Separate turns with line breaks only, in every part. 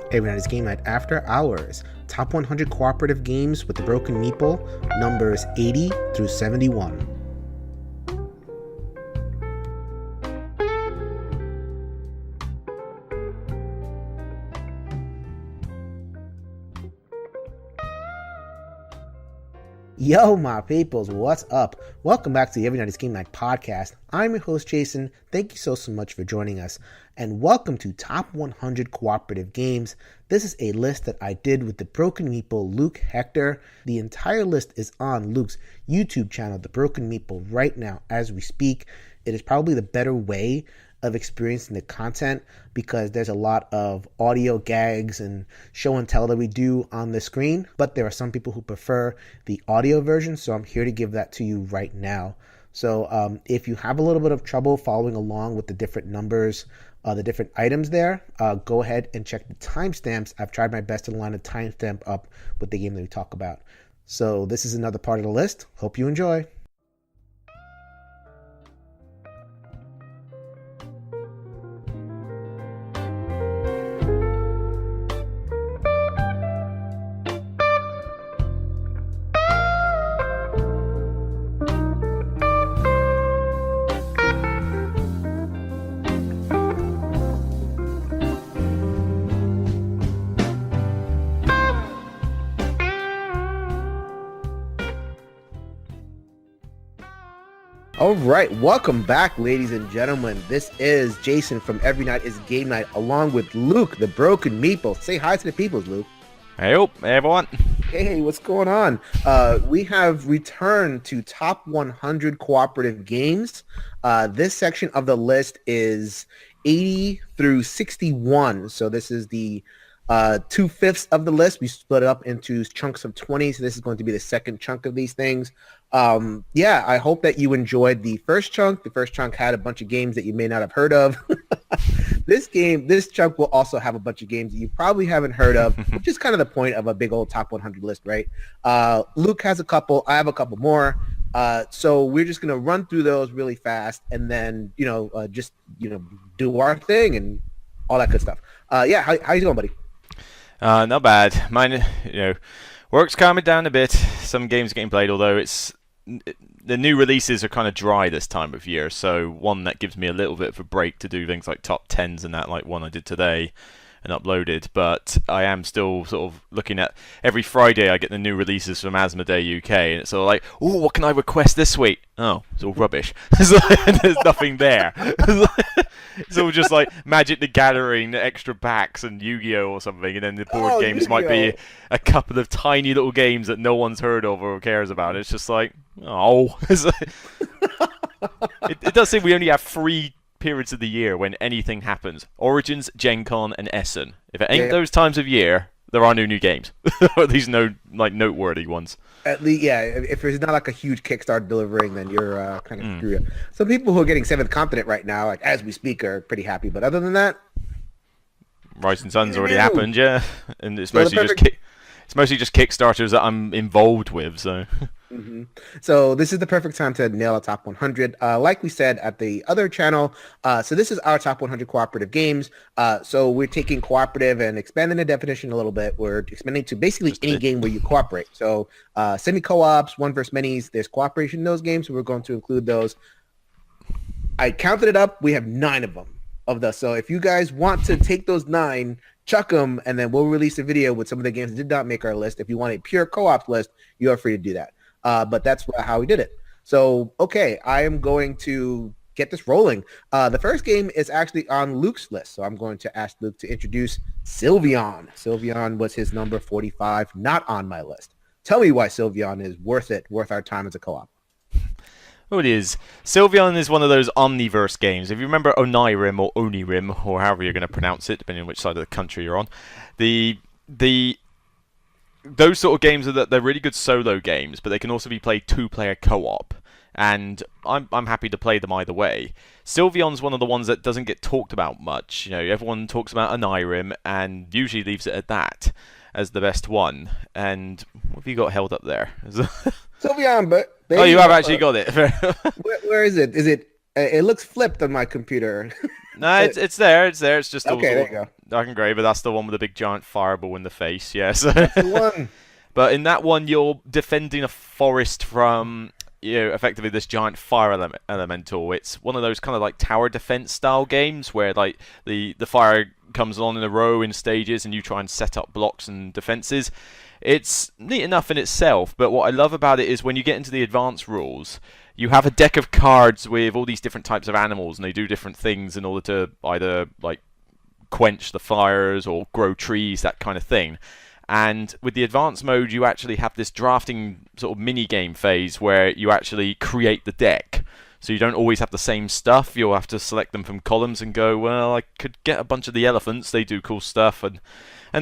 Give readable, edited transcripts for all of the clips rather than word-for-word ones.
Every night is game night after hours. Top 100 cooperative games with the Broken Meeple, numbers 80 through 71. Yo, my peoples, what's up? Welcome back to the Every Night is Game Night podcast. I'm your host, Jason. Thank you so much for joining us, and welcome to Top 100 Cooperative Games. This is a list that I did with the Broken Meeple, Luke Hector. The entire list is on Luke's YouTube channel, The Broken Meeple, right now as we speak. It is probably the better way of experiencing the content because there's a lot of audio gags and show and tell that we do on the screen, but there are some people who prefer the audio version, so I'm here to give that to you right now. So if you have a little bit of trouble following along with the different numbers, the different items there, go ahead and check the timestamps. I've tried my best to line a timestamp up with the game that we talk about. So this is another part of the list. Hope you enjoy. All right, welcome back, ladies and gentlemen. This is Jason from Every Night is Game Night, along with Luke, the Broken Meeple. Say hi to the peoples, Luke.
Hey, everyone.
Hey, what's going on? We have returned to Top 100 Cooperative Games. This section of the list is 80 through 61. So this is the 2/5 of the list. We split it up into chunks of 20. So this is going to be the second chunk of these things. Yeah, I hope that you enjoyed the first chunk. The first chunk had a bunch of games that you may not have heard of. This chunk will also have a bunch of games that you probably haven't heard of, which is kind of the point of a big old top 100 list, right? Luke has a couple. I have a couple more. So we're just going to run through those really fast and then, just do our thing and all that good stuff. Yeah, how you doing, buddy?
Not bad. Mine, work's calming down a bit. Some games getting played, although the new releases are kind of dry this time of year, so one that gives me a little bit of a break to do things like top 10s and that, like one I did today and uploaded. But I am still sort of looking at every Friday I get the new releases from Asmodee UK, and it's all like, oh, what can I request this week? Oh, it's all rubbish. There's nothing there. It's all just like Magic the Gathering, extra packs, and Yu-Gi-Oh! Or something, and then the board games
Yu-Gi-Oh!
might be a couple of tiny little games that no one's heard of or cares about. It's just like, oh. It does seem we only have 3 periods of the year when anything happens. Origins, Gen Con, and Essen. If it ain't those times of year, there are no new games. Or at least no noteworthy ones.
At least, yeah, if there's not like a huge Kickstarter delivering, then you're kind of screwed up. Some people who are getting 7th Continent right now, like as we speak, are pretty happy. But other than that,
Rising Sun's already happened, yeah. And it's mostly just Kickstarters that I'm involved with, so...
Mm-hmm. So this is the perfect time to nail a top 100. Like we said at the other channel, so this is our top 100 cooperative games. So we're taking cooperative and expanding the definition a little bit. We're expanding to basically any game where you cooperate. So semi-co-ops, one versus minis, there's cooperation in those games, so we're going to include those. I counted it up. We have 9 of them of those. So if you guys want to take those 9, chuck them, and then we'll release a video with some of the games that did not make our list. If you want a pure co-op list, you are free to do that. But that's how we did it. So, okay, I am going to get this rolling. The first game is actually on Luke's list. So I'm going to ask Luke to introduce Sylvion. Sylvion was his number 45, not on my list. Tell me why Sylvion is worth our time as a co-op.
Oh, it is. Sylvion is one of those Omniverse games. If you remember Onirim or Onirim, or however you're going to pronounce it, depending on which side of the country you're on, those sort of games they're really good solo games, but they can also be played 2-player co-op, and I'm happy to play them either way. Sylvion's one of the ones that doesn't get talked about much. Everyone talks about Onirim and usually leaves it at that as the best one. And what have you got held up there?
Sylvion, but
oh, you have actually got it.
Where is it? Is it It looks flipped on my computer.
No, it's there. It's there. It's just all
Okay, there
sort
you go.
of dark and grey, but that's the one with the big giant fireball in the face. Yes.
That's the one.
But in that one, you're defending a forest from, effectively this giant fire elemental. It's one of those kind of like tower defense style games where like the fire comes along in a row in stages, and you try and set up blocks and defenses. It's neat enough in itself, but what I love about it is when you get into the advanced rules, you have a deck of cards with all these different types of animals, and they do different things in order to either like quench the fires or grow trees, that kind of thing. And with the advanced mode, you actually have this drafting sort of mini game phase where you actually create the deck. So you don't always have the same stuff. You'll have to select them from columns and go, well, I could get a bunch of the elephants. They do cool stuff and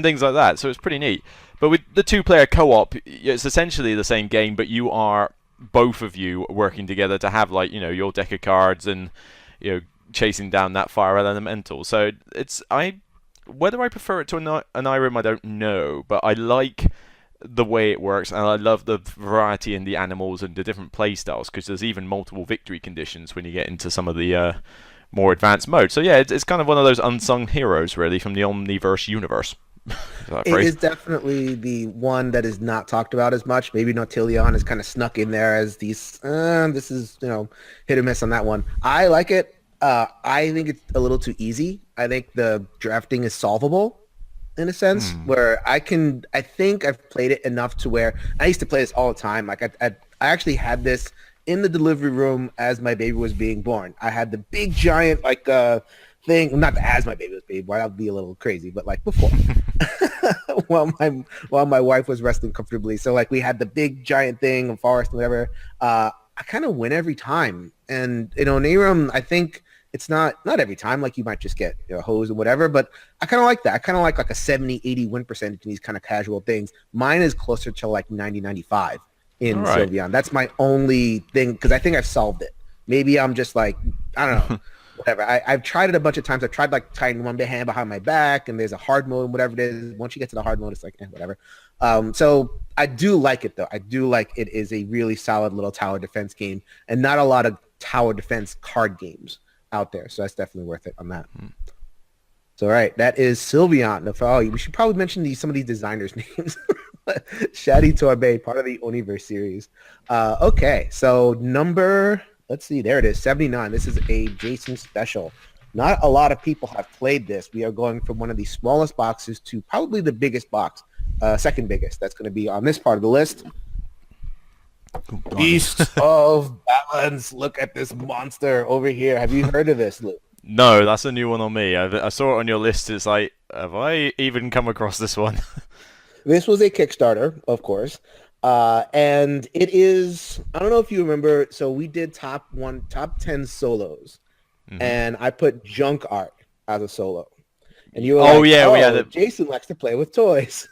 things like that. So it's pretty neat. But with the two-player co-op, it's essentially the same game, but you are both of you working together to have like your deck of cards and chasing down that fire elemental. So whether I prefer it to an Irem, I don't know, but I like the way it works, and I love the variety in the animals and the different playstyles, because there's even multiple victory conditions when you get into some of the more advanced modes. So yeah, it's kind of one of those unsung heroes, really, from the Omniverse universe.
It is definitely the one that is not talked about as much. Maybe Nautilion is kind of snuck in there as these. This is hit or miss on that one. I like it. I think it's a little too easy. I think the drafting is solvable in a sense where I think I've played it enough to where I used to play this all the time. Like I actually had this in the delivery room as my baby was being born. I had the big giant thing, not as my baby was being born. That would be a little crazy, but like before, while my wife was resting comfortably. So like we had the big giant thing of forest and whatever. I kind of win every time, and Nehrum, I think. It's not every time, like you might just get hosed or whatever, but I kind of like that. I kind of like a 70-80 win percentage in these kind of casual things. Mine is closer to like 90-95 in Sylvion. That's my only thing, because I think I've solved it. Maybe I'm just like, I don't know, whatever. I've tried it a bunch of times. I've tried like tying one hand behind my back, and there's a hard mode and whatever it is. Once you get to the hard mode, it's like, whatever. So I do like it, though. I do like it is a really solid little tower defense game, and not a lot of tower defense card games out there, so that's definitely worth it on that. So all right, that is Sylvion. We should probably mention some of these designers' names. Shadi Torbay, part of the Oniverse series. Okay, so let's see, there it is, 79. This is a Jason special. Not a lot of people have played this. We are going from one of the smallest boxes to probably the biggest box, second biggest. That's going to be on this part of the list. Beast of Balance. Look at this monster over here. Have you heard of this, Lou?
No, that's a new one on me. I saw it on your list. It's like, have I even come across this one?
This was a Kickstarter, of course. And it is, I don't know if you remember, so we did top 10 solos. And I put Junk Art as a solo. And you were we had Jason likes to play with toys.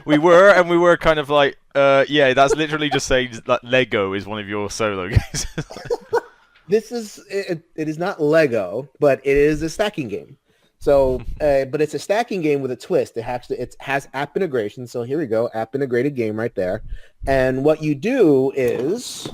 we were kind of like, that's literally just saying that Lego is one of your solo games.
This is, it is not Lego, but it is a stacking game. So, but it's a stacking game with a twist. It has app integration. So here we go, app integrated game right there. And what you do is,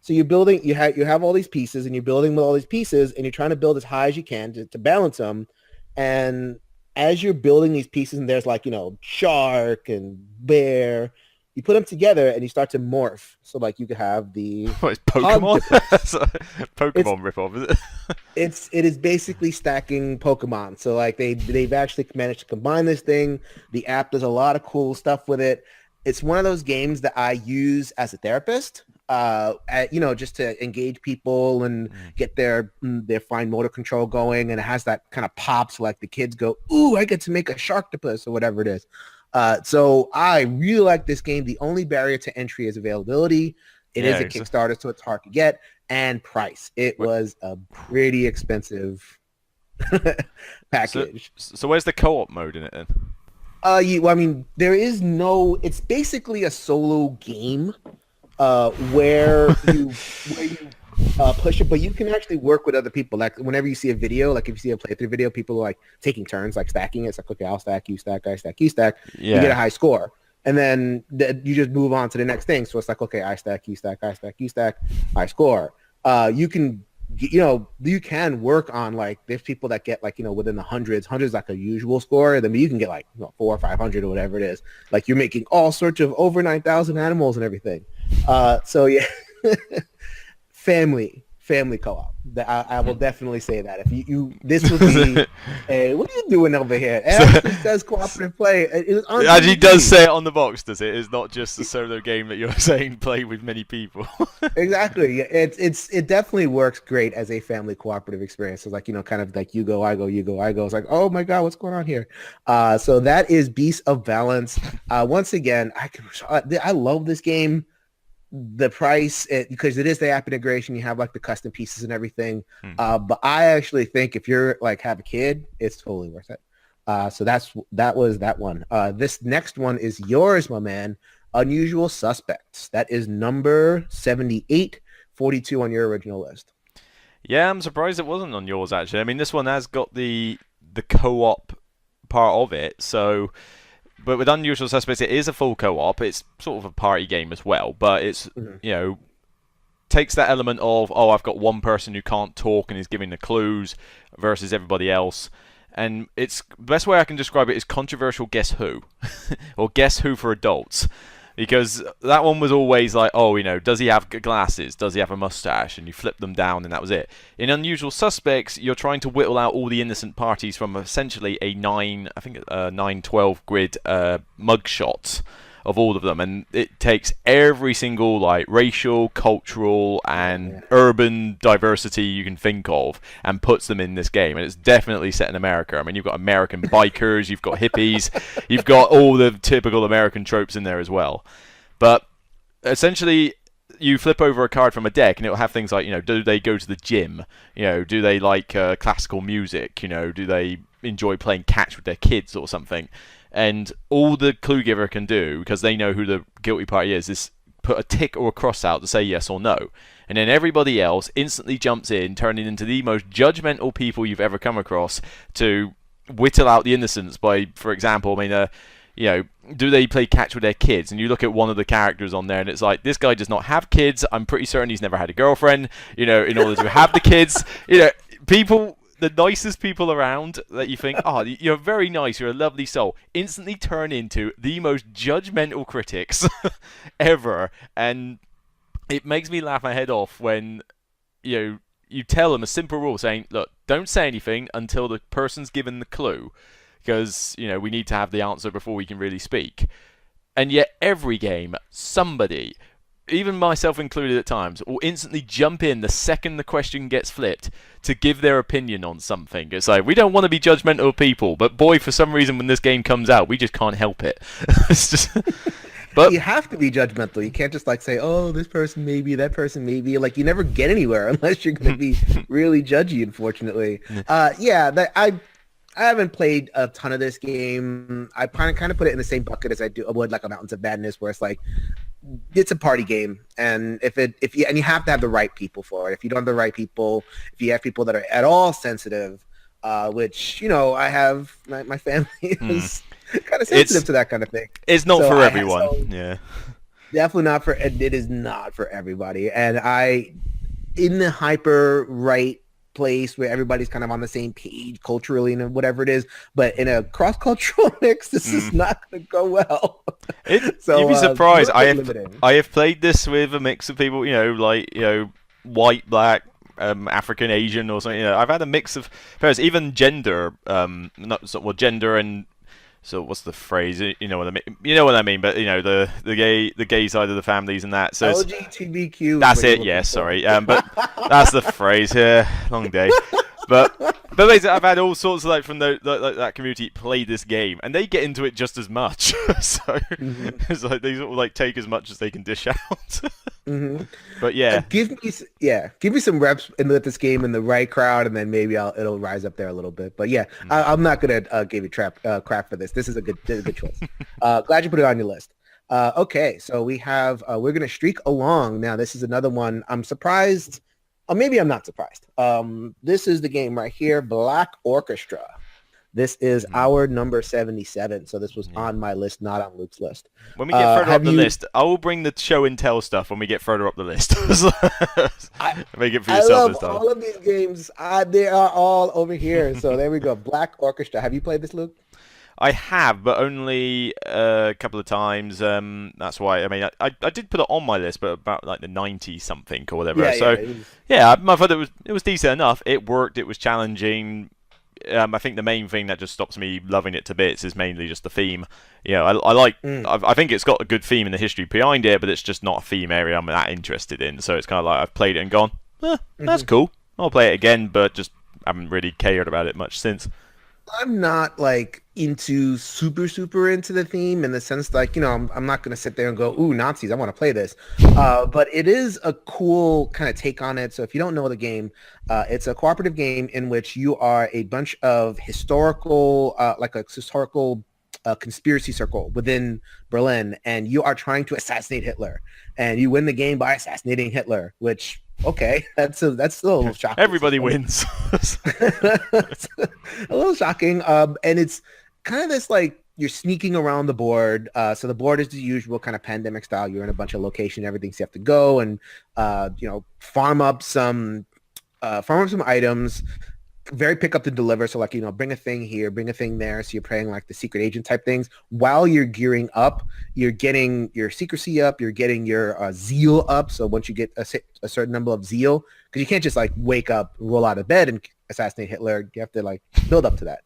so you're building, you have all these pieces, and you're building with all these pieces, and you're trying to build as high as you can to balance them. And as you're building these pieces, and there's like, shark and bear, you put them together and you start to morph. So like you could have the
what is Pokemon? Pokemon ripoff, is it?
It is basically stacking Pokemon. So like they've actually managed to combine this thing. The app does a lot of cool stuff with it. It's one of those games that I use as a therapist. Just to engage people and get their fine motor control going, and it has that kind of pop, so like the kids go, ooh, I get to make a sharktopus or whatever it is. So I really like this game. The only barrier to entry is availability. It is a Kickstarter, so it's hard to get, and price. It was a pretty expensive package.
So where's the co-op mode in it then?
There is no. It's basically a solo game. Where you push it, but you can actually work with other people. Like whenever you see a video, like if you see a playthrough video, people are like taking turns, like stacking it. It's like, okay, I'll stack, you stack, I stack, you stack. Yeah. You get a high score, and then you just move on to the next thing. So it's like, okay, I stack, you stack, I stack, you stack, I score. you can you can work on like there's people that get like within the hundreds like a usual score. Then you can get like 400 or 500 or whatever it is. Like you're making all sorts of over 9,000 animals and everything. So yeah, family co-op. I will definitely say that if you this would be hey, what are you doing over here? It actually says cooperative play. It
actually does say it on the box, does it? It's not just a solo game that you're saying play with many people.
Exactly. It definitely works great as a family cooperative experience. It's like kind of like you go, I go, you go, I go. It's like, oh my god, what's going on here? So that is Beast of Balance. Once again, I love this game. The price, because it is the app integration, you have like the custom pieces and everything. But I actually think if you're like have a kid, it's totally worth it. So that was that one. This next one is yours, my man. Unusual Suspects. That is number 78, 42 on your original list.
Yeah, I'm surprised it wasn't on yours actually. I mean, this one has got the co-op part of it, so. But with Unusual Suspects, it is a full co-op. It's sort of a party game as well, but it's takes that element of I've got one person who can't talk and is giving the clues versus everybody else, and it's the best way I can describe it is controversial Guess Who, or Guess Who for adults. Because that one was always like, does he have glasses? Does he have a mustache? And you flip them down, and that was it. In Unusual Suspects, you're trying to whittle out all the innocent parties from essentially a 9/12 grid mugshot of all of them, and it takes every single like racial, cultural, and urban diversity you can think of, and puts them in this game. And it's definitely set in America. I mean, you've got American bikers, you've got hippies, you've got all the typical American tropes in there as well. But essentially, you flip over a card from a deck, and it'll have things like, do they go to the gym? Do they like classical music? Do they enjoy playing catch with their kids or something? And all the clue giver can do, because they know who the guilty party is put a tick or a cross out to say yes or no. And then everybody else instantly jumps in, turning into the most judgmental people you've ever come across to whittle out the innocents by, for example, do they play catch with their kids? And you look at one of the characters on there, and it's like, this guy does not have kids. I'm pretty certain he's never had a girlfriend, in order to have the kids. People... The nicest people around that you think, you're very nice, you're a lovely soul, instantly turn into the most judgmental critics ever. And it makes me laugh my head off when you tell them a simple rule saying, look, don't say anything until the person's given the clue, because we need to have the answer before we can really speak. And yet every game, somebody, even myself included at times, will instantly jump in the second the question gets flipped to give their opinion on something. It's like, we don't want to be judgmental of people, but boy, for some reason when this game comes out, we just can't help it. It's just... But
you have to be judgmental. You can't just like say, this person maybe, that person maybe. Like, you never get anywhere unless you're going to be really judgy, unfortunately. I haven't played a ton of this game. I kind of put it in the same bucket as I would like a Mountains of Madness, where it's like, it's a party game, and you have to have the right people for it. If you don't have the right people, if you have people that are at all sensitive, which I have, my family is kind of sensitive to that kind of thing.
It's not for everyone. Yeah,
definitely not for. It is not for everybody. And in the hyper right place where everybody's kind of on the same page culturally and whatever it is, but in a cross-cultural mix, this is not going to go well.
You'd be surprised. I have played this with a mix of people, white, black, African, Asian, or something. I've had a mix of pairs, even gender, gender and. So what's the phrase? You know what I mean. You know what I mean. But the gay side of the families and that. So
LGBTQ.
That's it. Yeah, sorry. But that's the phrase. Yeah, long day. But basically, I've had all sorts of from that community play this game, and they get into it just as much. So it's like they sort of take as much as they can dish out. But yeah, give me some reps with this game in the right crowd, and then maybe it'll rise up there a little bit. But yeah, I'm not gonna give you crap for this. This is a good choice. Glad you put it on your list. Okay, so we have we're gonna streak along now. This is another one. I'm surprised. Maybe I'm not surprised. This is the game right here, Black Orchestra.
This is
Mhm.
our number 77. So this was
Yeah.
on my list, not on Luke's list.
When we get further up
Have
the
you?
list, I will bring the show and tell stuff when we get further up the list.
I
Make it for
I
yourself
love
this time.
all of these games. They are all over here. So there we go. Black Orchestra. Have you played this, Luke?
I have, but only a couple of times. That's why. I mean, I did put it on my list, but about like the 90 something or whatever.
Yeah, yeah.
So, yeah, I thought it was decent enough. It worked. It was challenging. I think the main thing that just stops me loving it to bits is mainly just the theme. You know, I like.
Mm,
I think it's got a good theme and the history behind it, but it's just not a theme area I'm that interested in. So it's kind of like I've played it and gone, that's
mhm.
cool. I'll play it again, but just haven't really cared about it much since.
I'm not like into super into the theme in the sense like, I'm not going to sit there and go, ooh, Nazis, I want to play this. But it is a cool kind of take on it. So if you don't know the game, it's a cooperative game in which you are a bunch of historical, like a historical conspiracy circle within Berlin, and you are trying to assassinate Hitler. And you win the game by assassinating Hitler, which, okay, that's a little shocking.
Everybody wins.
It's a little shocking. And it's kind of this like you're sneaking around the board. So the board is the usual kind of pandemic style. You're in a bunch of locations, everything, so you have to go and farm up some items. Very pick up to deliver. So like, bring a thing here, bring a thing there. So you're playing like the secret agent type things. While you're gearing up, you're getting your secrecy up, you're getting your zeal up. So once you get a certain number of zeal, because you can't just like wake up, roll out of bed and assassinate Hitler. You have to like build up to that.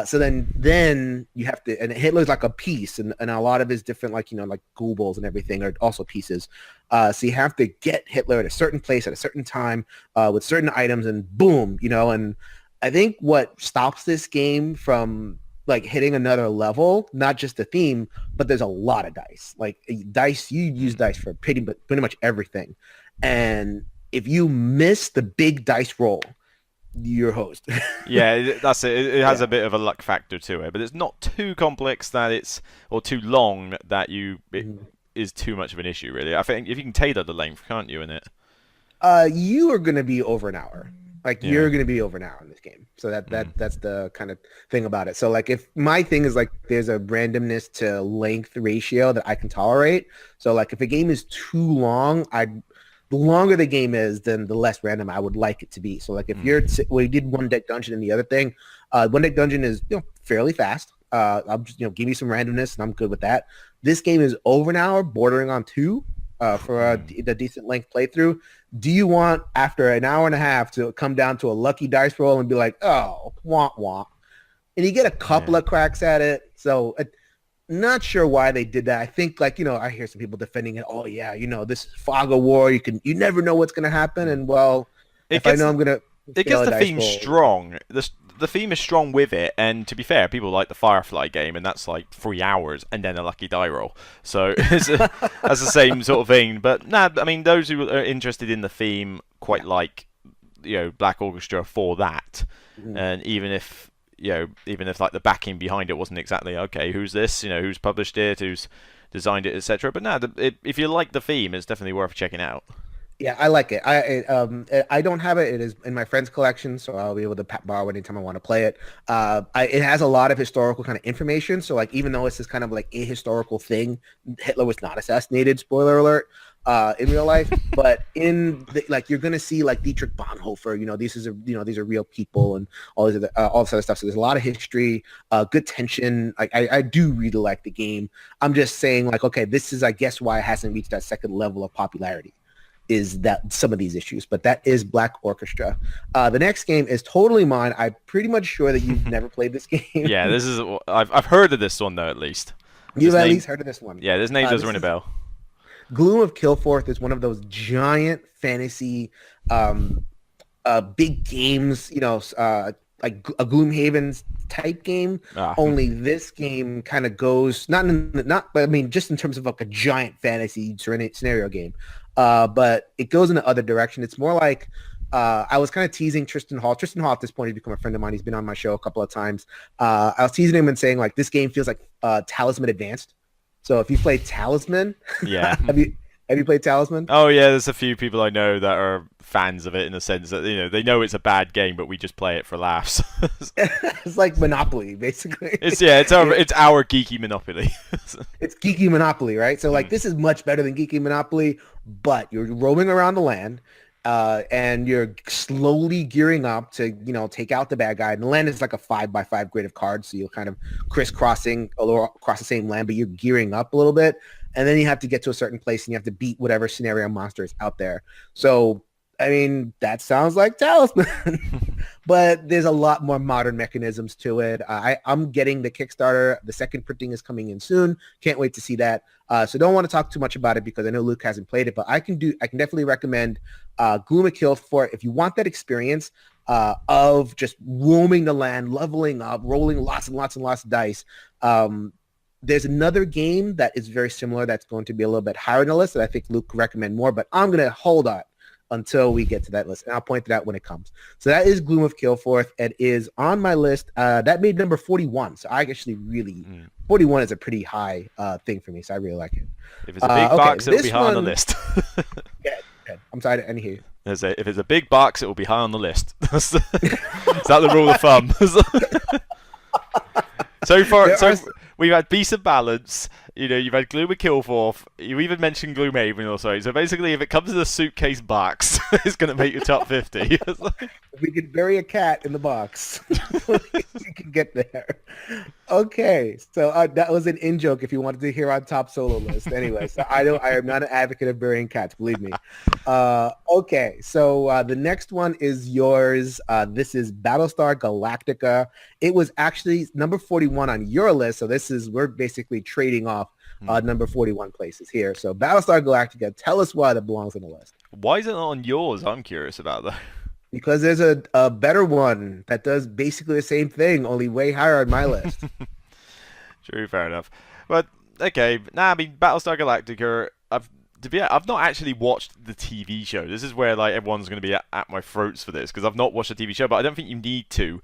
So then you have to, and Hitler's like a piece, and a lot of his different like like Goebbels and everything are also pieces. So you have to get Hitler at a certain place at a certain time with certain items, and boom, And I think what stops this game from like hitting another level, not just the theme, but there's a lot of dice. Like dice, you use dice for pretty much everything, and if you miss the big dice roll, you're host.
Yeah, that's it. It has
Yeah.
a bit of a luck factor to it, but it's not too complex that it's or too long that it
Mhm.
is too much of an issue. Really, I think if you can tailor the length, can't you? In it,
You are gonna be over an hour. Like
yeah.
you're gonna be over an hour in this game. So that
Mm.
that that's the kind of thing about it. So like if my thing is like there's a randomness to length ratio that I can tolerate. So like if a game is too long, the longer the game is, then the less random I would like it to be. So like if
Mm.
we did one deck dungeon and the other thing, one deck dungeon is fairly fast. I'll just give me some randomness and I'm good with that. This game is over an hour, bordering on two for
Mm.
the decent length playthrough. Do you want after an hour and a half to come down to a lucky dice roll and be like, oh, womp womp, and you get a couple
Yeah.
of cracks at it? So not sure why they did that. I think like, I hear some people defending it. Oh yeah, this is fog of war. You never know what's going to happen. And well,
It
if I
gets
know I'm going to
it
fail
gets
a
the
dice
theme
roll.
strong. The theme is strong with it, and to be fair, people like the Firefly game, and that's like 3 hours and then a lucky die roll. So that's the same sort of thing. But nah, I mean, those who are interested in the theme quite
Yeah.
like Black Orchestra for that,
Mhm.
and even if like the backing behind it wasn't exactly okay, who's this? Who's published it, who's designed it, etc. But nah, if you like the theme, it's definitely worth checking out.
Yeah, I like it. I don't have it. It is in my friend's collection, so I'll be able to borrow it anytime I want to play it. It has a lot of historical kind of information. So like, even though it's this kind of like a historical thing, Hitler was not assassinated. Spoiler alert. In real life, but like you're gonna see like Dietrich Bonhoeffer. These are real people and all this other stuff. So there's a lot of history, good tension. I do really like the game. I'm just saying like, okay, this is I guess why it hasn't reached that second level of popularity. Is that some of these issues, but that is Black Orchestra. The next game is totally mine. I'm pretty much sure that you've never played this game.
Yeah, this is. I've heard of this one though, at least.
You've
This
at
name,
least heard of this one.
yeah, this name does
This
ring a
is
bell.
Gloom of Kilforth is one of those giant fantasy, big games. Like a Gloomhaven type game.
Ah,
Only this game kind of goes but I mean just in terms of like a giant fantasy scenario game. But it goes in the other direction. It's more like I was kind of teasing Tristan Hall. Tristan Hall at this point has become a friend of mine. He's been on my show a couple of times. I was teasing him and saying like this game feels like Talisman Advanced. So if you play Talisman,
yeah.
have you Have you played Talisman?
Oh yeah, there's a few people I know that are fans of it in the sense that they know it's a bad game, but we just play it for laughs.
It's like Monopoly, basically.
It's our geeky Monopoly.
It's geeky Monopoly, right? So like
Mm.
this is much better than geeky Monopoly, but you're roaming around the land, and you're slowly gearing up to take out the bad guy. And the land is like a 5x5 grid of cards, so you're kind of crisscrossing across the same land, but you're gearing up a little bit, and then you have to get to a certain place and you have to beat whatever scenario monster is out there. So I mean, that sounds like Talisman, but there's a lot more modern mechanisms to it. I'm getting the Kickstarter. The second printing is coming in soon. Can't wait to see that. So don't want to talk too much about it because I know Luke hasn't played it, but I can definitely recommend Gloom Kilforth if you want that experience of just roaming the land, leveling up, rolling lots and lots and lots of dice. There's another game that is very similar that's going to be a little bit higher on the list that I think Luke could recommend more, but I'm going to hold on until we get to that list, and I'll point it out when it comes. So that is Gloom of Kilforth. It is on my list. That made number 41, so I actually really 41 is a pretty high thing for me, so I really like it.
If it's a big box, it'll be high on the list.
Yeah, I'm sorry, I didn't hear you.
If it's a big box, it will be high on the list. Is that the rule of thumb? So far, we've had decent balance. You've had Gloom and Kilforth. You even mentioned Gloomhaven also. So basically, if it comes in a suitcase box, it's going to make your top 50.
If we could bury a cat in the box, we can get there. Okay, so that was an in-joke if you wanted to hear our top solo list. Anyway, so I am not an advocate of burying cats, believe me. Okay, so the next one is yours. This is Battlestar Galactica. It was actually number 41 on your list, so we're basically trading off number 41 places here. So Battlestar Galactica, tell us why that belongs on the list.
Why is it not on yours? I'm curious about that.
Because there's a better one that does basically the same thing, only way higher on my list.
True, fair enough. But okay, I mean Battlestar Galactica. I've not actually watched the TV show. This is where like everyone's going to be at my throats for this because I've not watched the TV show. But I don't think you need to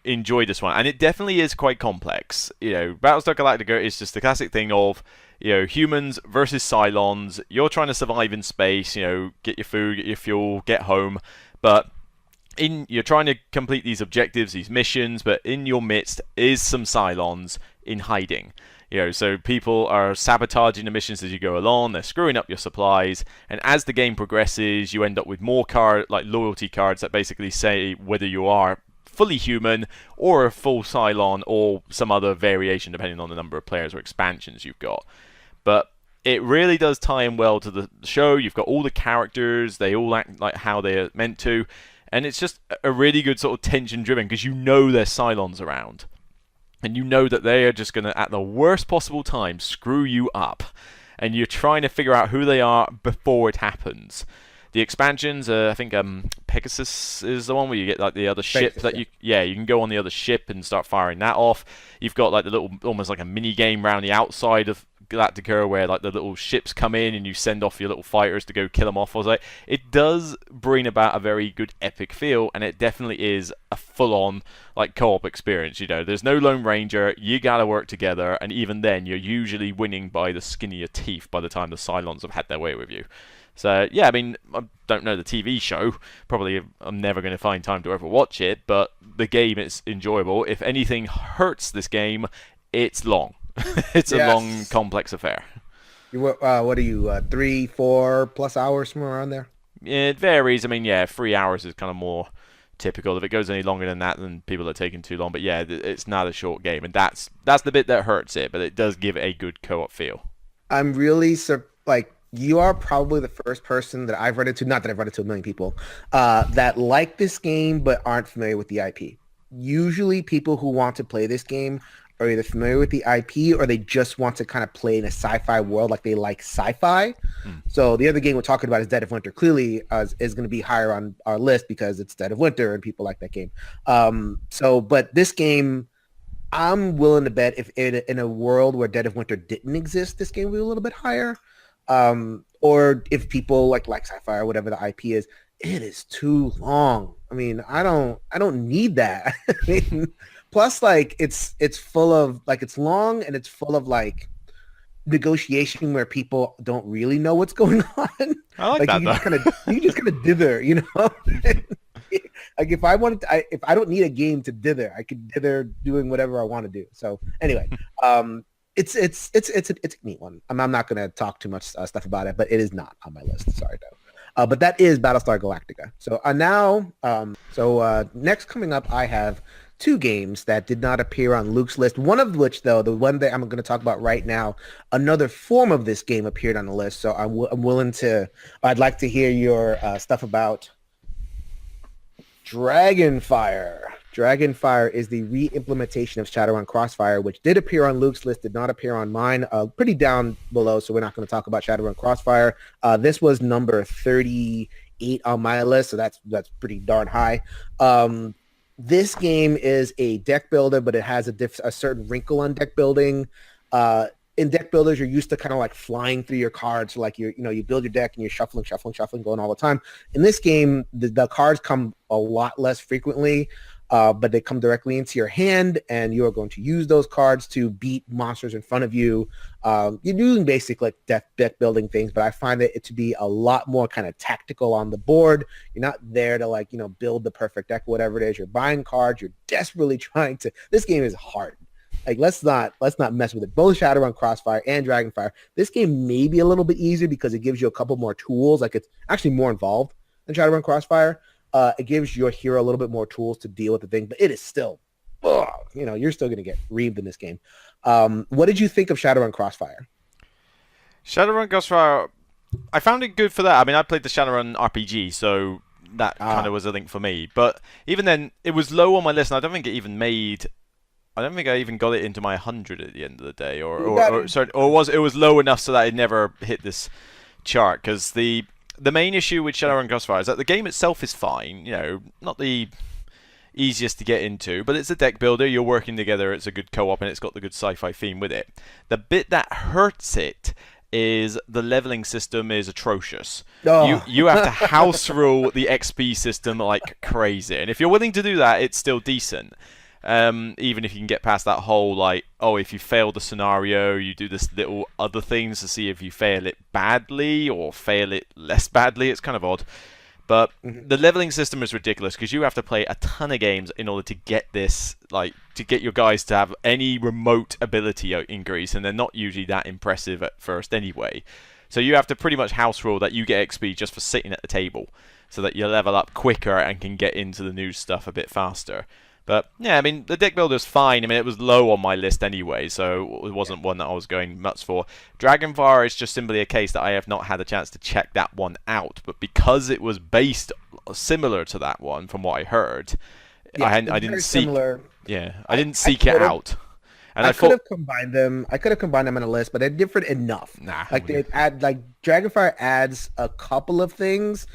enjoy this one, and it definitely is quite complex. Battlestar Galactica is just the classic thing of humans versus Cylons. You're trying to survive in space. Get your food, get your fuel, get home, but you're trying to complete these objectives, these missions, but in your midst is some Cylons in hiding. So people are sabotaging the missions as you go along. They're screwing up your supplies, and as the game progresses, you end up with more loyalty cards that basically say whether you are fully human or a full Cylon or some other variation depending on the number of players or expansions you've got. But it really does tie in well to the show. You've got all the characters, they all act like how they're meant to, and it's just a really good sort of tension driven because there's Cylons around. And you know that they are just going to, at the worst possible time, screw you up. And you're trying to figure out who they are before it happens. The expansions, I think Pegasus is the one where you get like the other ship that you can go on the other ship and start firing that off. You've got like the little, almost like a mini game around the outside of Galactica where like the little ships come in and you send off your little fighters to go kill them off. It does bring about a very good epic feel, and it definitely is a full-on like co-op experience. There's no Lone Ranger. You gotta work together, and even then, you're usually winning by the skin of your teeth by the time the Cylons have had their way with you. So, yeah, I mean, I don't know the TV show. Probably I'm never going to find time to ever watch it, but the game is enjoyable. If anything hurts this game, it's long. It's a long, complex affair.
What are you, 3-4 plus hours, somewhere around there?
It varies. I mean, 3 hours is kind of more typical. If it goes any longer than that, then people are taking too long. But yeah, it's not a short game, and that's the bit that hurts it, but it does give it a good co-op feel.
I'm really, you are probably the first person that I've run into, not that I've run into a million people, that like this game but aren't familiar with the IP. Usually people who want to play this game are either familiar with the IP or they just want to kind of play in a sci-fi world, like they like sci-fi. So the other game we're talking about is Dead of Winter. Clearly is going to be higher on our list because it's Dead of Winter and people like that game. But this game, I'm willing to bet if in a world where Dead of Winter didn't exist, this game would be a little bit higher. Or if people like sci-fi or whatever the IP is, it is too long. I mean, I don't need that. I mean, plus, like it's full of it's long and it's full of negotiation where people don't really know what's going on.
I like
Like
that though.
you just kind of dither, you know. Like if I wanted to, if I don't need a game to dither, I could dither doing whatever I want to do. So anyway, it's a neat one. I'm not going to talk too much stuff about it, but it is not on my list. Sorry though. But that is Battlestar Galactica. So next coming up, I have two games that did not appear on Luke's list. One of which, though, the one that I'm going to talk about right now, another form of this game appeared on the list. So I'm willing to. I'd like to hear your stuff about Dragonfire. Dragonfire is the re-implementation of Shadowrun Crossfire, which did appear on Luke's list, did not appear on mine. Pretty down below, so we're not going to talk about Shadowrun Crossfire. This was number 38 on my list, so that's pretty darn high. This game is a deck builder, but it has a certain wrinkle on deck building. In deck builders, you're used to kind of like flying through your cards. So like you build your deck and you're shuffling, going all the time. In this game, the cards come a lot less frequently, but they come directly into your hand, and you are going to use those cards to beat monsters in front of you. You're doing basic like deck building things, but I find it to be a lot more kind of tactical on the board. You're not there to build the perfect deck, whatever it is. You're buying cards. You're desperately trying to. This game is hard. Like let's not mess with it. Both Shadowrun Crossfire and Dragonfire. This game may be a little bit easier because it gives you a couple more tools. Like it's actually more involved than Shadowrun Crossfire. It gives your hero a little bit more tools to deal with the thing, but it is still, you're still going to get reamed in this game. What did you think of Shadowrun Crossfire?
Shadowrun Crossfire, I found it good for that. I mean, I played the Shadowrun RPG, so that kind of was a thing for me. But even then, it was low on my list, and I don't think I even got it into my 100 at the end of the day, or it was low enough so that it never hit this chart. Because the main issue with Shadowrun Crossfire is that the game itself is fine, not the easiest to get into, but it's a deck builder. You're working together. It's a good co-op, and it's got the good sci-fi theme with it. The bit that hurts it is the leveling system is atrocious. Oh. You have to house rule the XP system like crazy, and if you're willing to do that, it's still decent. Even if you can get past that whole if you fail the scenario, you do this little other things to see if you fail it badly or fail it less badly. It's kind of odd. But the leveling system is ridiculous because you have to play a ton of games in order to get this, to get your guys to have any remote ability increase, and they're not usually that impressive at first anyway. So you have to pretty much house rule that you get XP just for sitting at the table so that you level up quicker and can get into the new stuff a bit faster. But, yeah, I mean, the deck builder's fine. I mean, it was low on my list anyway, so it wasn't one that I was going nuts for. Dragonfire is just simply a case that I have not had a chance to check that one out. But because it was based similar to that one, from what I heard, I didn't seek... Similar. Yeah, I didn't seek it out. And
I could have combined them. I could have combined them on a list, but they're different enough. Dragonfire adds a couple of things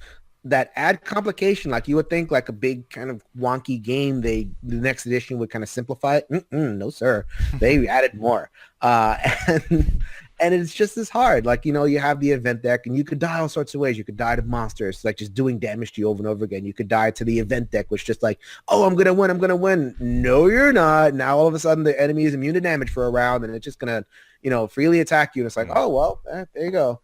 that add complication. Like you would think like a big kind of wonky game, the next edition would kind of simplify it. No, sir. They added more. And it's just as hard. Like, you have the event deck and you could die all sorts of ways. You could die to monsters, like just doing damage to you over and over again. You could die to the event deck, which just like, oh, I'm going to win. No, you're not. Now all of a sudden the enemy is immune to damage for a round and it's just going to, freely attack you. And it's like, oh, well, there you go.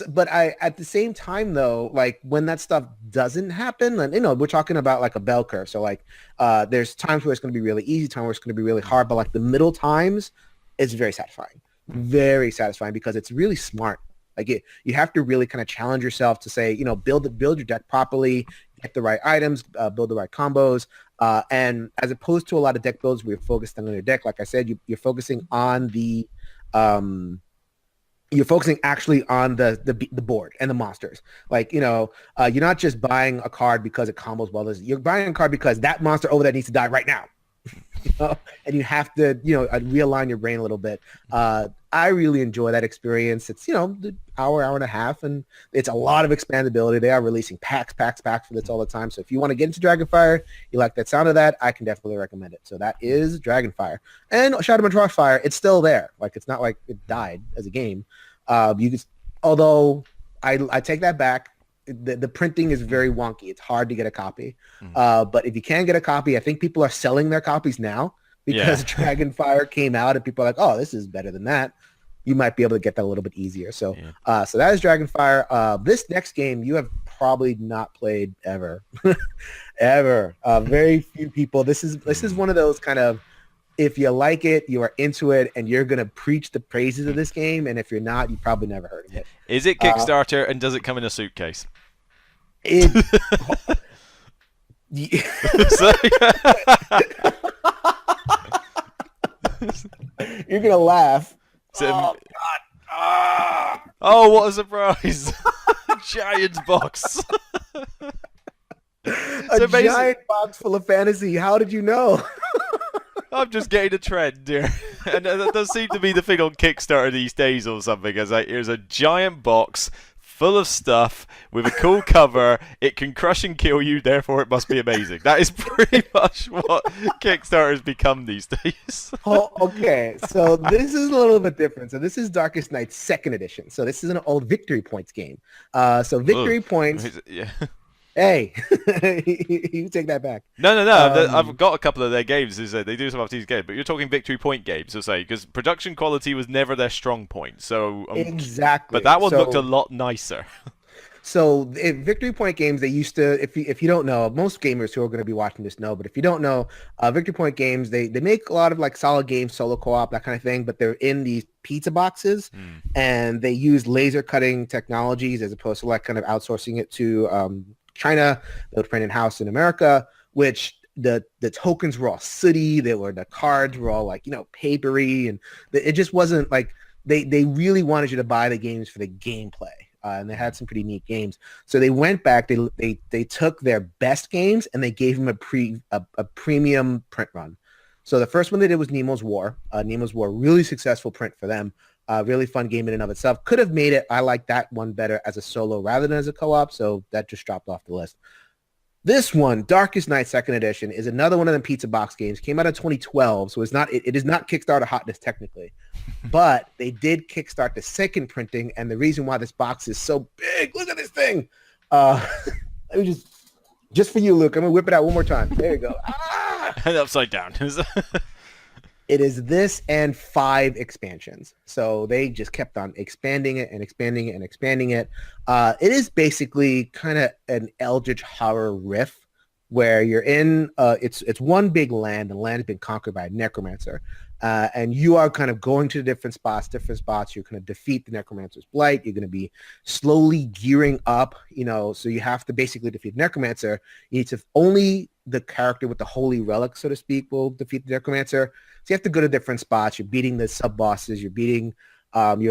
But at the same time though, like when that stuff doesn't happen, and we're talking about like a bell curve. So like there's times where it's going to be really easy, times where it's going to be really hard, but like the middle times, it's very satisfying because it's really smart. Like you have to really kind of challenge yourself to say, build your deck properly, get the right items, build the right combos, and as opposed to a lot of deck builds where you're focused on your deck, like I said, you're focusing on the you're focusing actually on the board and the monsters. Like, you're not just buying a card because it combos well. You're buying a card because that monster over there needs to die right now. And you have to, realign your brain a little bit. I really enjoy that experience. It's, the hour and a half, and it's a lot of expandability. They are releasing packs for this all the time. So if you want to get into Dragonfire, you like that sound of that, I can definitely recommend it. So that is Dragonfire. And Shadowrun Crossfire, it's still there. Like, it's not like it died as a game. Although I take that back. The printing is very wonky. It's hard to get a copy. But if you can get a copy, I think people are selling their copies now because Dragonfire came out and people are like, oh, this is better than that. You might be able to get that a little bit easier. So, so that is Dragonfire. This next game you have probably not played ever, ever. Very few people. This is one of those kind of, if you like it, you are into it, and you're gonna preach the praises of this game. And if you're not, you probably never heard of it.
Is it Kickstarter, and does it come in a suitcase?
It. You're gonna laugh. Oh, God.
Oh, what a surprise! Giant box.
A giant box full of fantasy. How did you know?
I'm just getting a trend here. And that does seem to be the thing on Kickstarter these days or something. As like, here's a giant box full of stuff with a cool cover. It can crush and kill you, therefore it must be amazing. That is pretty much what Kickstarter has become these days.
Oh, okay. So this is a little bit different. So this is Darkest Night 2nd edition. So this is an old Victory Points game. So Victory Points...
Yeah.
Hey, you take that back.
No. I've got a couple of their games. They do some of these games, but you're talking Victory Point games, to say, because production quality was never their strong point. So
exactly.
But that one looked a lot nicer.
So Victory Point games, they used to, if you don't know, most gamers who are going to be watching this know, but if you don't know, Victory Point games, they make a lot of like solid games, solo co-op, that kind of thing, but they're in these pizza boxes, and they use laser cutting technologies as opposed to like kind of outsourcing it to China. They would print in-house in America, which the tokens were all sooty. The cards were all like, papery, and it just wasn't like, they really wanted you to buy the games for the gameplay. And they had some pretty neat games. So they went back, they took their best games and they gave them a premium print run. So the first one they did was Nemo's War. Nemo's War, really successful print for them. Really fun game in and of itself. Could have made it, I like that one better as a solo rather than as a co-op, so that just dropped off the list. This one, Darkest Night 2nd edition, is another one of them pizza box games. Came out in 2012, so it is not Kickstarter hotness technically. But they did kickstart the second printing, and the reason why this box is so big, look at this thing. Let me just for you, Luke, I'm going to whip it out one more time. There you go.
And upside down.
It is this and 5 expansions. So they just kept on expanding it and expanding it and expanding it. It is basically kind of an Eldritch horror riff where you're in, it's one big land. The land has been conquered by a necromancer. And you are kind of going to different spots. You're going to defeat the necromancer's blight. You're going to be slowly gearing up, so you have to basically defeat the necromancer. You need to only the character with the holy relic, so to speak, will defeat the necromancer. So you have to go to different spots. You're beating the sub-bosses. You're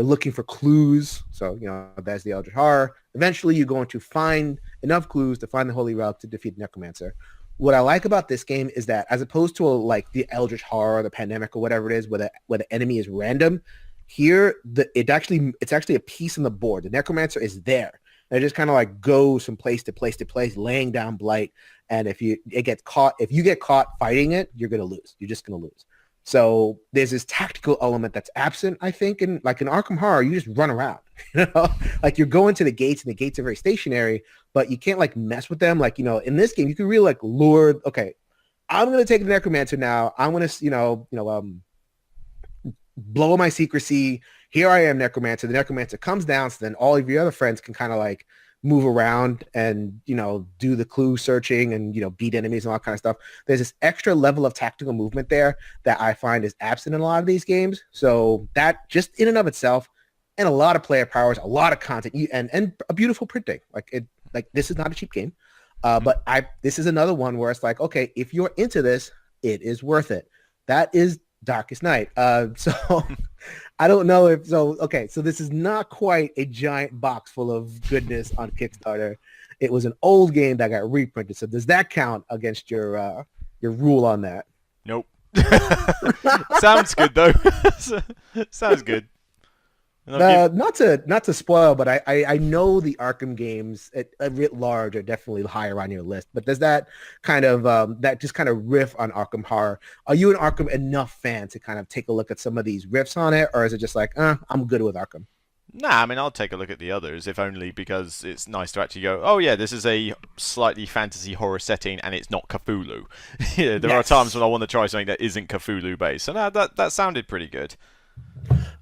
looking for clues. So, that's the Eldritch Horror. Eventually, you're going to find enough clues to find the holy relic to defeat the necromancer. What I like about this game is that as opposed to like the Eldritch Horror or the Pandemic or whatever it is, where the enemy is random, here it's actually a piece on the board. The necromancer is there. They just kind of like goes from place to place to place, laying down blight. And if you get caught fighting it, you're gonna lose. You're just gonna lose. So there's this tactical element that's absent, I think, in Arkham Horror. You just run around, like you're going to the gates, and the gates are very stationary, but you can't like mess with them. Like, in this game, you can really like lure. Okay, I'm gonna take the necromancer now. I'm gonna, blow my secrecy. Here I am, necromancer. The necromancer comes down, so then all of your other friends can kind of like move around and, do the clue searching and, beat enemies and all that kind of stuff. There's this extra level of tactical movement there that I find is absent in a lot of these games. So that just in and of itself, and a lot of player powers, a lot of content, and a beautiful printing. This is not a cheap game. But this is another one where it's like, okay, if you're into this, it is worth it. That is Darkest Night. So I don't know if so. Okay, so this is not quite a giant box full of goodness on Kickstarter. It was an old game that got reprinted. So does that count against your rule on that?
Nope. Sounds good though. Sounds good.
Not to spoil, but I know the Arkham games at writ large are definitely higher on your list. But does that kind of riff on Arkham Horror? Are you an Arkham enough fan to kind of take a look at some of these riffs on it, or is it just like, I'm good with Arkham?
Nah, I mean, I'll take a look at the others, if only because it's nice to actually go, oh yeah, this is a slightly fantasy horror setting and it's not Cthulhu. Yeah, there are times when I want to try something that isn't Cthulhu based. So no, that sounded pretty good.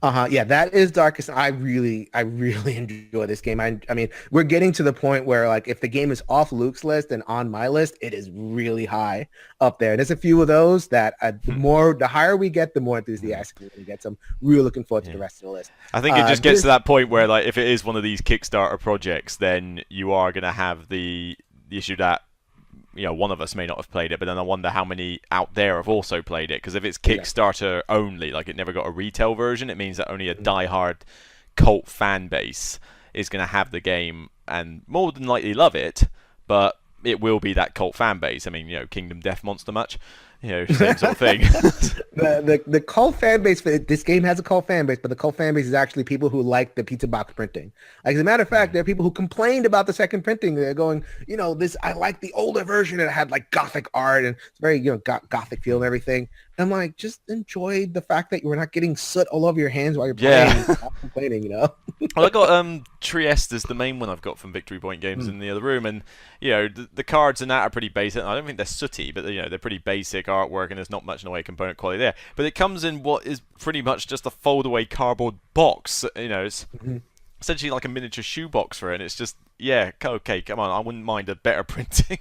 Yeah, that is Darkest. I really enjoy this game. I mean, we're getting to the point where, like, if the game is off Luke's list and on my list, it is really high up there. And there's a few of those that the higher we get, the more enthusiastic we're going to get. So I'm really looking forward to the rest of the list.
I think it just gets to that point where, like, if it is one of these Kickstarter projects, then you are going to have the issue that, you know, one of us may not have played it, but then I wonder how many out there have also played it. Because if it's Kickstarter only, like it never got a retail version, it means that only a diehard cult fan base is going to have the game and more than likely love it, but it will be that cult fan base. I mean, you know, Kingdom Death Monster much, you know, same sort of thing.
The cult fan base for this game has a cult fan base, but the cult fan base is actually people who like the pizza box printing. Like, as a matter of fact, there are people who complained about the second printing. They're going, you know, I like the older version that had like gothic art and it's very, you know, gothic feel and everything. I'm like, just enjoy the fact that you're not getting soot all over your hands while you're playing and stop complaining, you know?
Well, I got Trieste is the main one I've got from Victory Point Games in the other room, and you know the cards and that are pretty basic. I don't think they're sooty, but you know they're pretty basic artwork, and there's not much in the way of component quality there. But it comes in what is pretty much just a fold-away cardboard box. You know, it's essentially like a miniature shoebox for it. And it's just okay, come on, I wouldn't mind a better printing.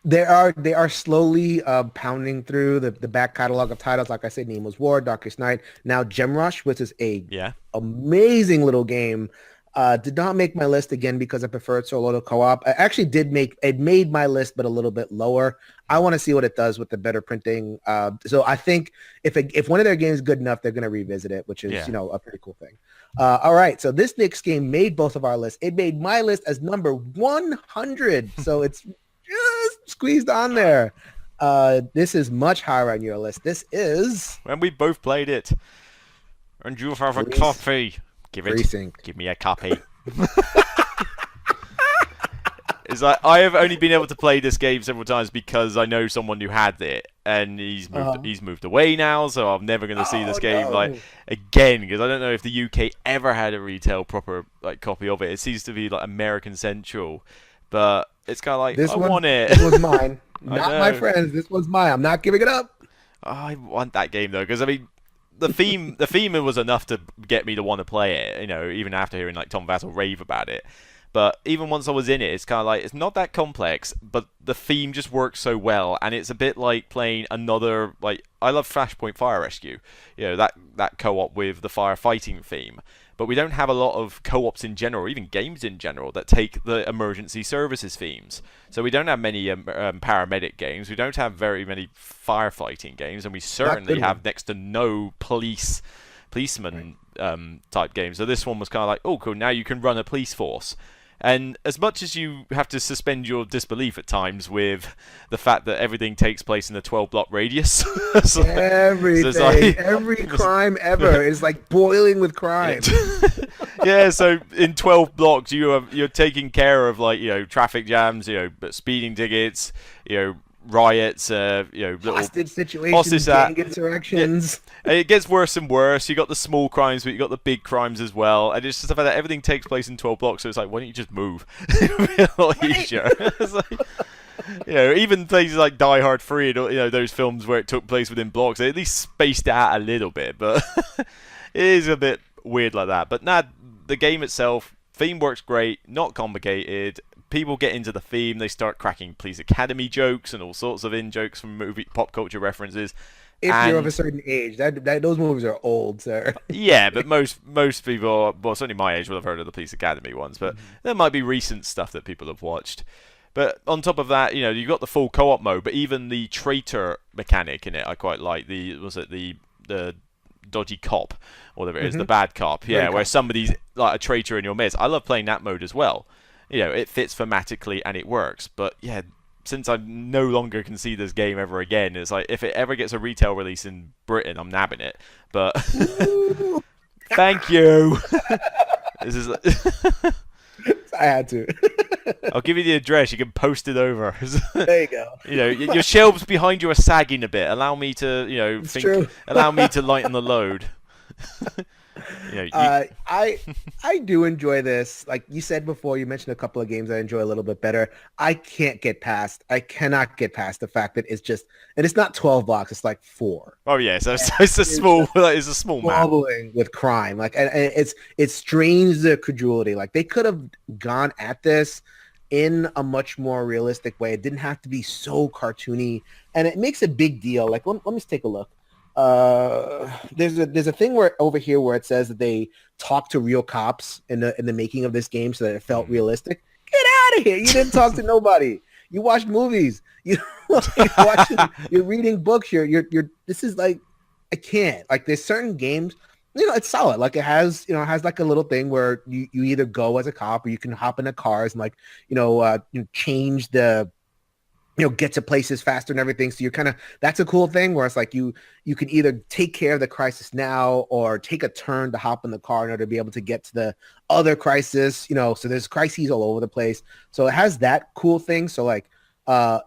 They are slowly pounding through the back catalog of titles. Like I said, Nemo's War, Darkest Night, now Gem Rush, which is a amazing little game. Did not make my list again because I preferred solo to co-op. I actually made my list, but a little bit lower. I want to see what it does with the better printing. So I think if one of their games is good enough, they're going to revisit it, which is, you know, a pretty cool thing. All right. So this next game made both of our lists. It made my list as number 100. So it's just squeezed on there. This is much higher on your list. This is
when we both played it, and you have a copy.
Precinct.
Give me a copy. It's like I have only been able to play this game several times because I know someone who had it, and he's moved away now, so I'm never going to see this game like again because I don't know if the UK ever had a retail proper like copy of it. It seems to be like American Central, but it's kind of like I want it.
This was mine, not my friends. This was mine. I'm not giving it up.
I want that game though because I mean. The theme was enough to get me to want to play it, you know, even after hearing like Tom Vassell rave about it. But even once I was in it, it's kind of like it's not that complex, but the theme just works so well, and it's a bit like playing another like I love Flashpoint Fire Rescue, you know that co-op with the firefighting theme. But we don't have a lot of co-ops in general, or even games in general, that take the emergency services themes. So we don't have many paramedic games. We don't have very many firefighting games, and we certainly have next to no policeman type games. So this one was kind of like, oh, cool, now you can run a police force. And as much as you have to suspend your disbelief at times with the fact that everything takes place in a 12-block radius.
Every crime ever is like boiling with crime.
Yeah, so in 12 blocks you're taking care of like, you know, traffic jams, you know, speeding tickets, you know, riots, you know,
hostage situations, gang insurrections.
Yeah. It gets worse and worse. You got the small crimes, but you got the big crimes as well. And it's just the fact that everything takes place in 12 blocks. So it's like, why don't you just move? It'll be a lot easier. It's like, you know, even places like Die Hard 3 and, you know, those films where it took place within blocks, they at least spaced out a little bit. But it is a bit weird like that. But the game itself, theme works great, not complicated. People get into the theme, they start cracking Police Academy jokes and all sorts of in-jokes from movie pop culture references.
If you're of a certain age, those movies are old, sir.
Yeah, but most people, well, certainly my age, will have heard of the Police Academy ones, but there might be recent stuff that people have watched. But on top of that, you know, you've got the full co-op mode, but even the traitor mechanic in it, I quite like. The dodgy cop, or whatever it is, the bad cop, where somebody's like a traitor in your midst. I love playing that mode as well. You know, it fits thematically and it works. But yeah, since I no longer can see this game ever again, it's like if it ever gets a retail release in Britain, I'm nabbing it. But thank you. This is.
I had to.
I'll give you the address. You can post it over.
There you go.
You know, your shelves behind you are sagging a bit. Allow me to, you know,
it's true.
Allow me to lighten the load. You know,
I do enjoy this. Like you said before, you mentioned a couple of games I enjoy a little bit better. I cannot get past the fact that it's just, and it's not 12 blocks, it's like 4.
oh yeah, so
And
it's a
it's
small, it's a small map.
bubbling with crime. Like, and it strains the credulity. Like they could have gone at this in a much more realistic way. It didn't have to be so cartoony, and it makes a big deal. Like, let me just take a look. There's a thing where over here where it says that they talk to real cops in the making of this game so that it felt realistic. Get out of here! You didn't talk to nobody. You watched movies. You're reading books. You're. This is like, I can't. Like, there's certain games. It's solid. Like it has like a little thing where you either go as a cop or you can hop into cars and like, change the, get to places faster and everything. So you're that's a cool thing where it's like you can either take care of the crisis now or take a turn to hop in the car in order to be able to get to the other crisis, so there's crises all over the place. So it has that cool thing. So like, a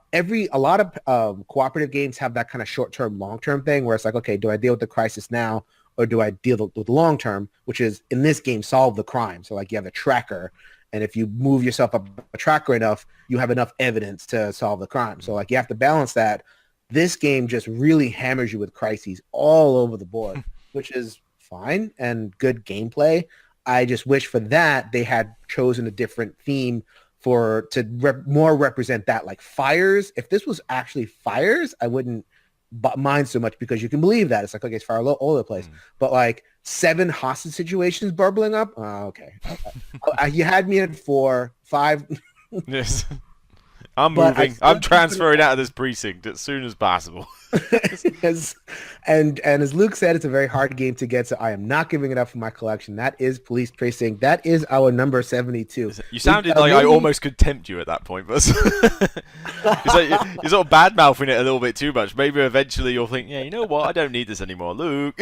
lot of cooperative games have that kind of short-term, long-term thing where it's like, okay, do I deal with the crisis now? Or do I deal with the long term, which is in this game, solve the crime. So like you have a tracker, and if you move yourself up a tracker enough, you have enough evidence to solve the crime. So like you have to balance that. This game just really hammers you with crises all over the board, which is fine and good gameplay. I just wish for that they had chosen a different theme to more represent that, like fires. If this was actually fires, I wouldn't mind so much because you can believe that it's like, okay, it's fire all over the place, but like 7 hostage situations burbling up. Okay, you had me at 4, 5.
Yes, I'm moving. I'm transferring out of this precinct as soon as possible.
and as Luke said, it's a very hard game to get, so I am not giving it up for my collection. That is Police Precinct. That is our number 72.
You sounded like I almost could tempt you at that point, but you're sort of bad-mouthing it a little bit too much. Maybe eventually you'll think, yeah, you know what, I don't need this anymore, Luke.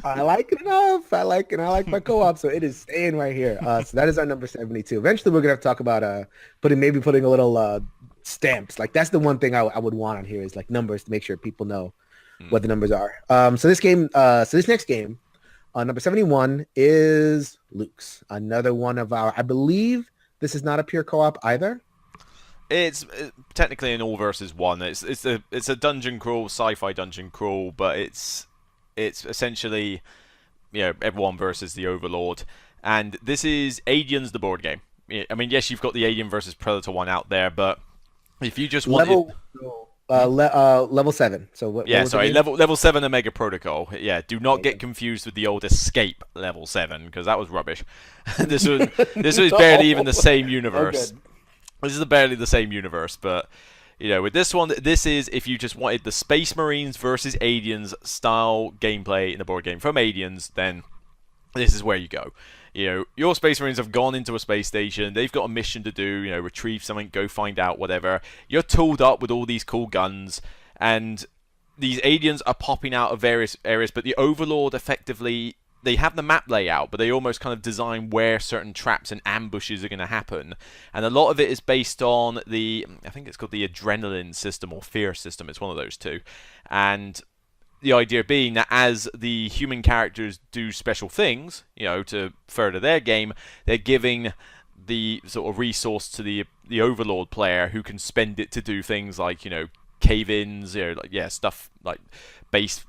I like it enough. I like my co-op, so it is staying right here. So that is our number 72. Eventually we're gonna have to talk about putting a little stamps. Like that's the one thing I would want on here is like numbers to make sure people know what the numbers are. So this next game, number 71 is Luke's. Another one of our, I believe this is not a pure co-op either.
It's technically an all versus one. It's a dungeon crawl, sci-fi dungeon crawl, but it's essentially, everyone versus the Overlord. And this is Aliens, the board game. I mean, yes, you've got the Alien versus Predator one out there, but if you just want
level 7. So
level 7 Omega Protocol. Yeah, do not get confused with the old Escape level 7 because that was rubbish. this was barely even the same universe. This is barely the same universe, but with this one, this is if you just wanted the Space Marines versus Aliens style gameplay in the board game from Aliens, then this is where you go. Your Space Marines have gone into a space station. They've got a mission to do, retrieve something, go find out, whatever. You're tooled up with all these cool guns, and these aliens are popping out of various areas, but the Overlord effectively, they have the map layout, but they almost kind of design where certain traps and ambushes are going to happen. And a lot of it is based on I think it's called the adrenaline system or fear system. It's one of those two. And the idea being that as the human characters do special things, to further their game, they're giving the sort of resource to the Overlord player who can spend it to do things like, cave-ins, stuff like base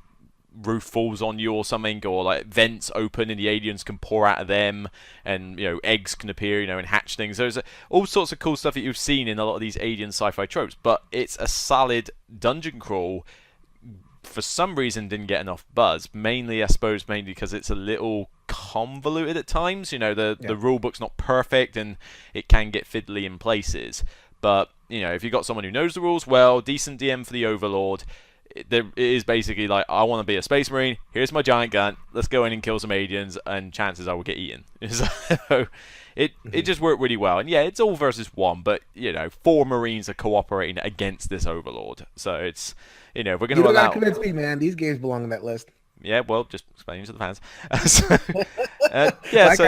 roof falls on you or something, or like vents open and the aliens can pour out of them, and eggs can appear, and hatch things. There's all sorts of cool stuff that you've seen in a lot of these alien sci-fi tropes, but it's a solid dungeon crawl. For some reason didn't get enough buzz, mainly because it's a little convoluted at times. The rule book's not perfect and it can get fiddly in places, but if you've got someone who knows the rules well, decent DM for the Overlord, it is basically like, I want to be a Space Marine, here's my giant gun, let's go in and kill some aliens, and chances I will get eaten. So it just worked really well. And yeah, it's all versus one, but 4 Marines are cooperating against this Overlord, so it's we're going to allow. You
gotta convince me, man. These games belong on that list.
Yeah, well, just explaining to the fans.
I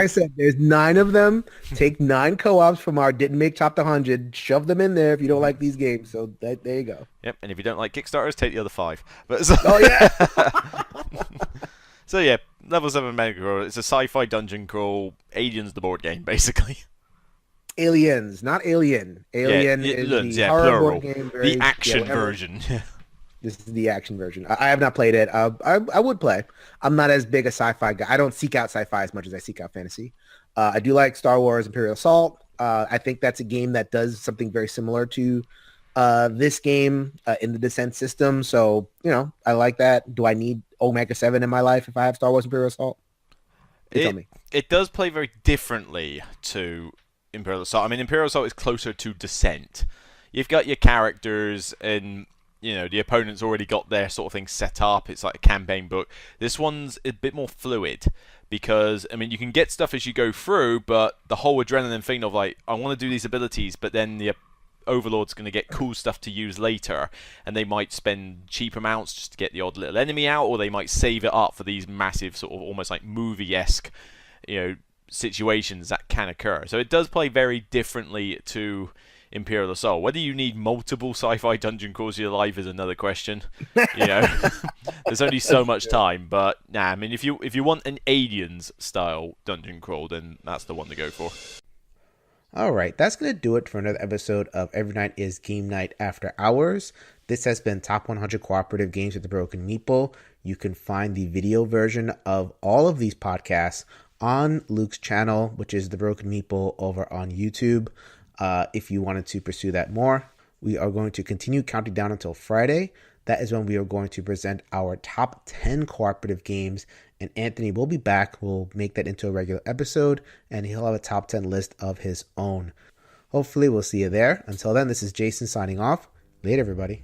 said, there's 9 of them. Take 9 co-ops from our Didn't Make Top the 100. Shove them in there if you don't like these games. So there you go.
Yep, and if you don't like Kickstarters, take the other 5. But
oh, yeah.
So yeah, Level 7 mega crawl. It's a sci-fi dungeon crawl. Aliens, the board game, basically.
Aliens, not Alien. Alien is
Aliens,
the
yeah,
horror
plural.
board game.
The action version.
This is the action version. I have not played it. I would play. I'm not as big a sci-fi guy. I don't seek out sci-fi as much as I seek out fantasy. I do like Star Wars Imperial Assault. I think that's a game that does something very similar to this game in the Descent system. So, I like that. Do I need Omega 7 in my life if I have Star Wars Imperial Assault? Tell me.
It does play very differently to Imperial Assault. I mean, Imperial Assault is closer to Descent. You've got your characters and the opponent's already got their sort of thing set up. It's like a campaign book. This one's a bit more fluid because, I mean, you can get stuff as you go through, but the whole adrenaline thing of like, I want to do these abilities, but then the Overlord's going to get cool stuff to use later, and they might spend cheap amounts just to get the odd little enemy out, or they might save it up for these massive sort of almost like movie-esque, situations that can occur. So it does play very differently to Imperial Assault. Whether you need multiple sci-fi dungeon crawls in your life is another question. There's only so much time, but I mean, if you want an Aliens style dungeon crawl, then that's the one to go for.
All right, that's going to do it for another episode of Every Night is Game Night After Hours. This has been Top 100 Cooperative Games with the Broken Meeple. You can find the video version of all of these podcasts on Luke's channel, which is The Broken Meeple, over on YouTube. If you wanted to pursue that more, we are going to continue counting down until Friday. That is when we are going to present our top 10 cooperative games, and Anthony will be back. We'll make that into a regular episode, and he'll have a top 10 list of his own. Hopefully, we'll see you there. Until then, this is Jason signing off. Later, everybody.